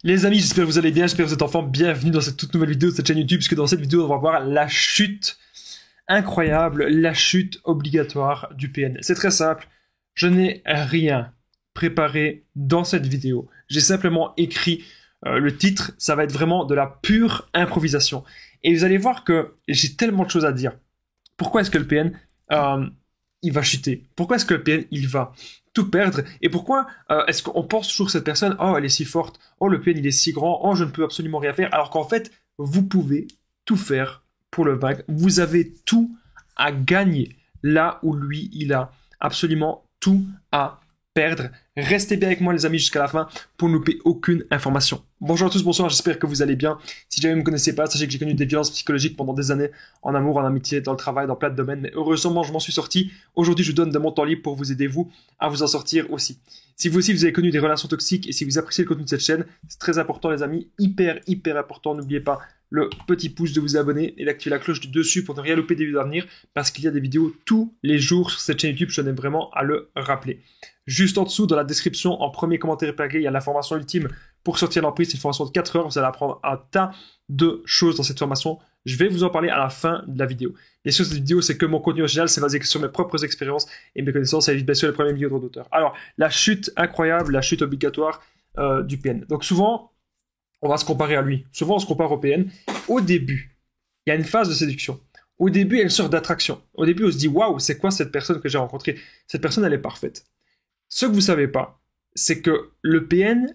Les amis, j'espère que vous allez bien, j'espère que vous êtes en forme. Bienvenue dans cette toute nouvelle vidéo de cette chaîne YouTube, puisque dans cette vidéo, on va voir la chute incroyable, la chute obligatoire du PN. C'est très simple, je n'ai rien préparé dans cette vidéo. J'ai simplement écrit le titre, ça va être vraiment de la pure improvisation. Et vous allez voir que j'ai tellement de choses à dire. Pourquoi est-ce que le PN, il va chuter? Pourquoi est-ce que le PN, il va tout perdre? Et pourquoi est-ce qu'on pense toujours que cette personne, oh, elle est si forte, oh, le PN, il est si grand, oh, je ne peux absolument rien faire, alors qu'en fait, vous pouvez tout faire pour le vaincre. Vous avez tout à gagner là où lui, il a absolument tout à perdre. Restez bien avec moi, les amis, jusqu'à la fin pour ne louper aucune information. Bonjour à tous, bonsoir, j'espère que vous allez bien. Si jamais vous ne me connaissez pas, sachez que j'ai connu des violences psychologiques pendant des années, en amour, en amitié, dans le travail, dans plein de domaines, mais heureusement, je m'en suis sorti. Aujourd'hui, je donne de mon temps libre pour vous aider, vous, à vous en sortir aussi. Si vous aussi, vous avez connu des relations toxiques et si vous appréciez le contenu de cette chaîne, c'est très important, les amis, hyper important. N'oubliez pas le petit pouce de vous abonner et d'activer la cloche du dessus pour ne rien louper des vidéos à venir, parce qu'il y a des vidéos tous les jours sur cette chaîne YouTube, je tenais vraiment à le rappeler. Juste en dessous, dans la description, en premier commentaire épinglé, il y a la formation ultime pour sortir l'emprise. C'est une formation de 4 heures. Vous allez apprendre un tas de choses dans cette formation. Je vais vous en parler à la fin de la vidéo. Bien sûr, cette vidéo, c'est que mon contenu original, c'est basé sur mes propres expériences et mes connaissances. Ça évite bien sûr les premiers millions d'auteurs. Alors, la chute incroyable, la chute obligatoire du PN. Donc souvent, on va se comparer à lui. Souvent, on se compare au PN. Au début, il y a une phase de séduction. Au début, il y a une sorte d'attraction. Au début, on se dit, waouh, c'est quoi cette personne que j'ai rencontrée? Cette personne, elle est parfaite. Ce que vous savez pas, c'est que le PN,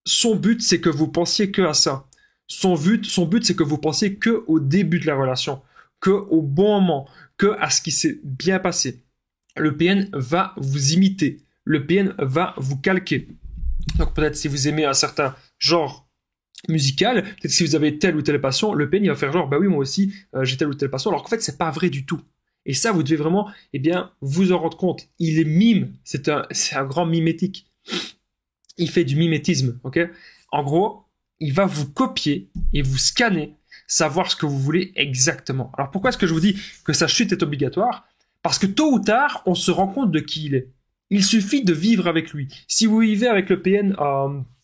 son but, c'est que vous pensiez que à ça. Son but, c'est que vous pensiez que au début de la relation, que au bon moment, que à ce qui s'est bien passé. Le PN va vous imiter. Le PN va vous calquer. Donc peut-être si vous aimez un certain genre musical, peut-être si vous avez telle ou telle passion, le PN il va faire genre, bah oui, moi aussi, j'ai telle ou telle passion, alors qu'en fait, c'est pas vrai du tout. Et ça, vous devez vraiment, eh bien, vous en rendre compte. Il est mime, c'est un grand mimétique. Il fait du mimétisme, ok? En gros, il va vous copier et vous scanner, savoir ce que vous voulez exactement. Alors pourquoi est-ce que je vous dis que sa chute est obligatoire? Parce que tôt ou tard, on se rend compte de qui il est. Il suffit de vivre avec lui. Si vous vivez avec le PN,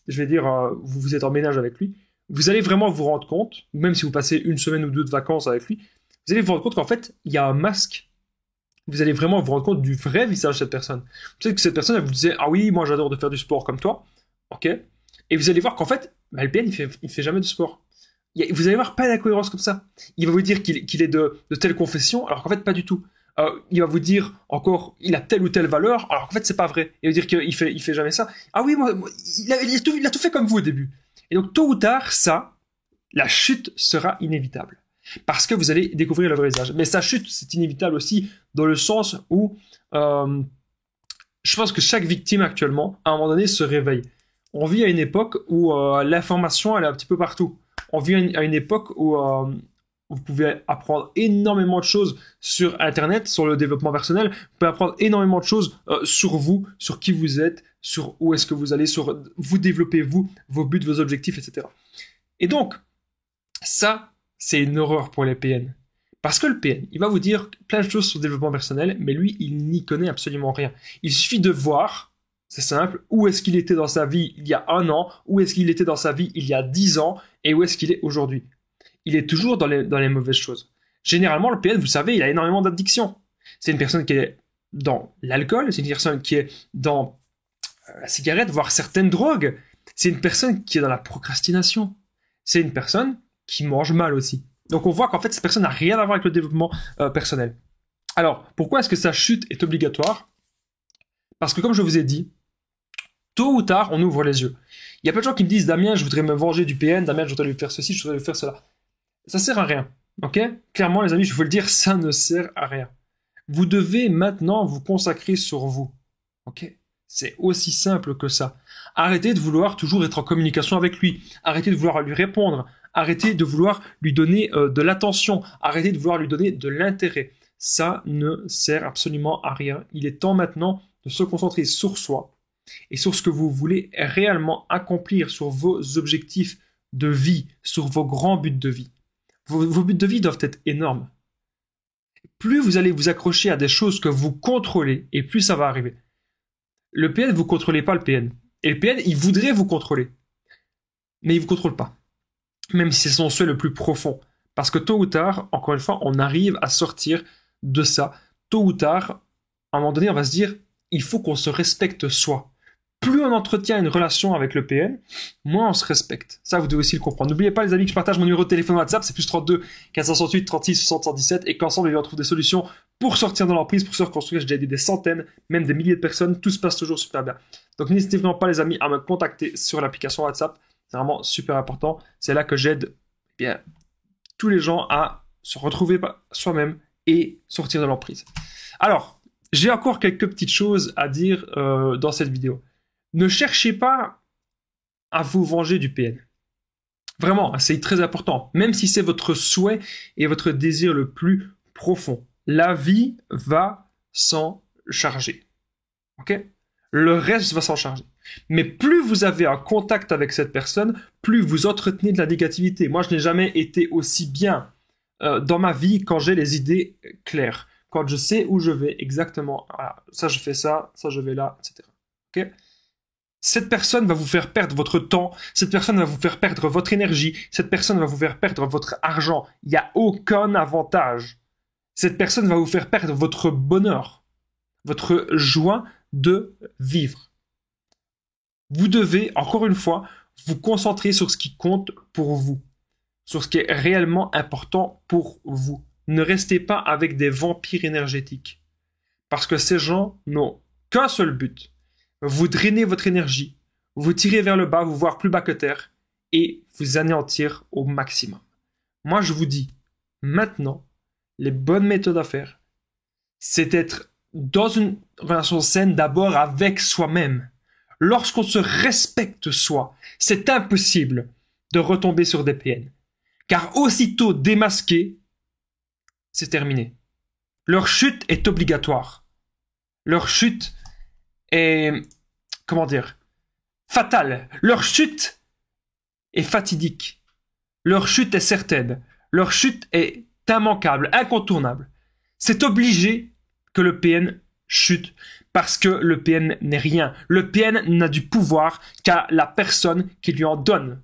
je vais dire, vous êtes en ménage avec lui, vous allez vraiment vous rendre compte, même si vous passez une semaine ou deux de vacances avec lui, vous allez vous rendre compte qu'en fait, il y a un masque. Vous allez vraiment vous rendre compte du vrai visage de cette personne. Peut-être que cette personne, elle vous disait, ah oui, moi j'adore de faire du sport comme toi. Ok. Et vous allez voir qu'en fait, bah, le PN, il fait jamais de sport. Vous allez voir pas d'incohérence comme ça. Il va vous dire qu'il est de telle confession, alors qu'en fait, pas du tout. Il va vous dire encore, il a telle ou telle valeur, alors qu'en fait, c'est pas vrai. Il va dire qu'il fait jamais ça. Ah oui, moi, il a tout fait comme vous au début. Et donc, tôt ou tard, la chute sera inévitable. Parce que vous allez découvrir le vrai visage. Mais sa chute, c'est inévitable aussi dans le sens où je pense que chaque victime actuellement, à un moment donné, se réveille. On vit à une époque où l'information, elle est un petit peu partout. On vit à une époque où vous pouvez apprendre énormément de choses sur Internet, sur le développement personnel. Vous pouvez apprendre énormément de choses sur vous, sur qui vous êtes, sur où est-ce que vous allez, sur vous développer, vous, vos buts, vos objectifs, etc. Et donc, ça, c'est une horreur pour les PN. Parce que le PN, il va vous dire plein de choses sur le développement personnel, mais lui, il n'y connaît absolument rien. Il suffit de voir, c'est simple, où est-ce qu'il était dans sa vie il y a 1 an, où est-ce qu'il était dans sa vie il y a 10 ans, et où est-ce qu'il est aujourd'hui. Il est toujours dans les mauvaises choses. Généralement, le PN, vous savez, il a énormément d'addictions. C'est une personne qui est dans l'alcool, c'est une personne qui est dans la cigarette, voire certaines drogues. C'est une personne qui est dans la procrastination. C'est une personne qui mange mal aussi. Donc on voit qu'en fait, cette personne n'a rien à voir avec le développement personnel. Alors, pourquoi est-ce que sa chute est obligatoire? Parce que comme je vous ai dit, tôt ou tard, on ouvre les yeux. Il y a plein de gens qui me disent, Damien, je voudrais me venger du PN, Damien, je voudrais lui faire ceci, je voudrais lui faire cela. Ça sert à rien, ok? Clairement, les amis, je veux le dire, ça ne sert à rien. Vous devez maintenant vous consacrer sur vous, ok? C'est aussi simple que ça. Arrêtez de vouloir toujours être en communication avec lui. Arrêtez de vouloir lui répondre. Arrêtez de vouloir lui donner de l'attention. Arrêtez de vouloir lui donner de l'intérêt. Ça ne sert absolument à rien. Il est temps maintenant de se concentrer sur soi et sur ce que vous voulez réellement accomplir, sur vos objectifs de vie, sur vos grands buts de vie. Vos buts de vie doivent être énormes. Plus vous allez vous accrocher à des choses que vous contrôlez, et plus ça va arriver. Le PN, vous ne contrôlez pas le PN. Et le PN, il voudrait vous contrôler. mais il ne vous contrôle pas. Même si c'est son souhait le plus profond. Parce que tôt ou tard, encore une fois, on arrive à sortir de ça. Tôt ou tard, à un moment donné, on va se dire, il faut qu'on se respecte soi. Plus on entretient une relation avec le PN, moins on se respecte. Ça, vous devez aussi le comprendre. N'oubliez pas, les amis, que je partage mon numéro de téléphone WhatsApp, c'est plus 32 468 36 60 117, et qu'ensemble, on trouve des solutions pour sortir de l'emprise, pour se reconstruire. J'ai déjà aidé des centaines, même des milliers de personnes. Tout se passe toujours super bien. Donc, n'hésitez vraiment pas, les amis, à me contacter sur l'application WhatsApp. C'est vraiment super important. C'est là que j'aide bien tous les gens à se retrouver soi-même et sortir de l'emprise. Alors, j'ai encore quelques petites choses à dire dans cette vidéo. Ne cherchez pas à vous venger du PN. Vraiment, c'est très important. Même si c'est votre souhait et votre désir le plus profond. La vie va s'en charger. Ok ? Le reste va s'en charger. Mais plus vous avez un contact avec cette personne, plus vous entretenez de la négativité. Moi, je n'ai jamais été aussi bien dans ma vie quand j'ai les idées claires. Quand je sais où je vais exactement. Voilà, ça, je fais ça, ça, je vais là, etc. Ok ? Cette personne va vous faire perdre votre temps, cette personne va vous faire perdre votre énergie, cette personne va vous faire perdre votre argent. Il n'y a aucun avantage. Cette personne va vous faire perdre votre bonheur, votre joie de vivre. Vous devez, encore une fois, vous concentrer sur ce qui compte pour vous, sur ce qui est réellement important pour vous. Ne restez pas avec des vampires énergétiques, parce que ces gens n'ont qu'un seul but. Vous drainez votre énergie, vous tirez vers le bas, vous voir plus bas que terre, et vous anéantir au maximum. Moi, je vous dis, maintenant, les bonnes méthodes à faire, c'est d'être dans une relation saine d'abord avec soi-même. Lorsqu'on se respecte soi, c'est impossible de retomber sur des PN. Car aussitôt démasqués, c'est terminé. Leur chute est obligatoire. Leur chute est, fatale. Leur chute est fatidique. Leur chute est certaine. Leur chute est immanquable, incontournable. C'est obligé que le PN chute parce que le PN n'est rien. Le PN n'a du pouvoir qu'à la personne qui lui en donne.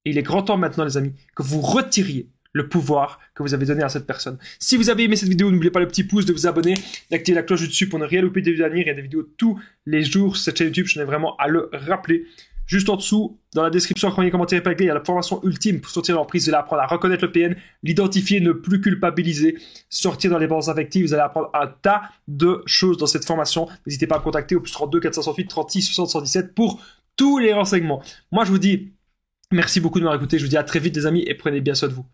Et il est grand temps maintenant, les amis, que vous retiriez le pouvoir que vous avez donné à cette personne. Si vous avez aimé cette vidéo, n'oubliez pas le petit pouce, de vous abonner, d'activer la cloche du dessus pour ne rien louper des vidéos à venir. Il y a des vidéos tous les jours sur cette chaîne YouTube, je tenais vraiment à le rappeler. Juste en dessous, dans la description, premier commentaire épinglé, il y a la formation ultime pour sortir de l'emprise. Vous allez apprendre à reconnaître le PN, l'identifier, ne plus culpabiliser, sortir dans les balances affectives. Vous allez apprendre un tas de choses dans cette formation. N'hésitez pas à me contacter au plus 32 468 36 60 117 pour tous les renseignements. Moi, je vous dis merci beaucoup de m'avoir écouté. Je vous dis à très vite, les amis, et prenez bien soin de vous.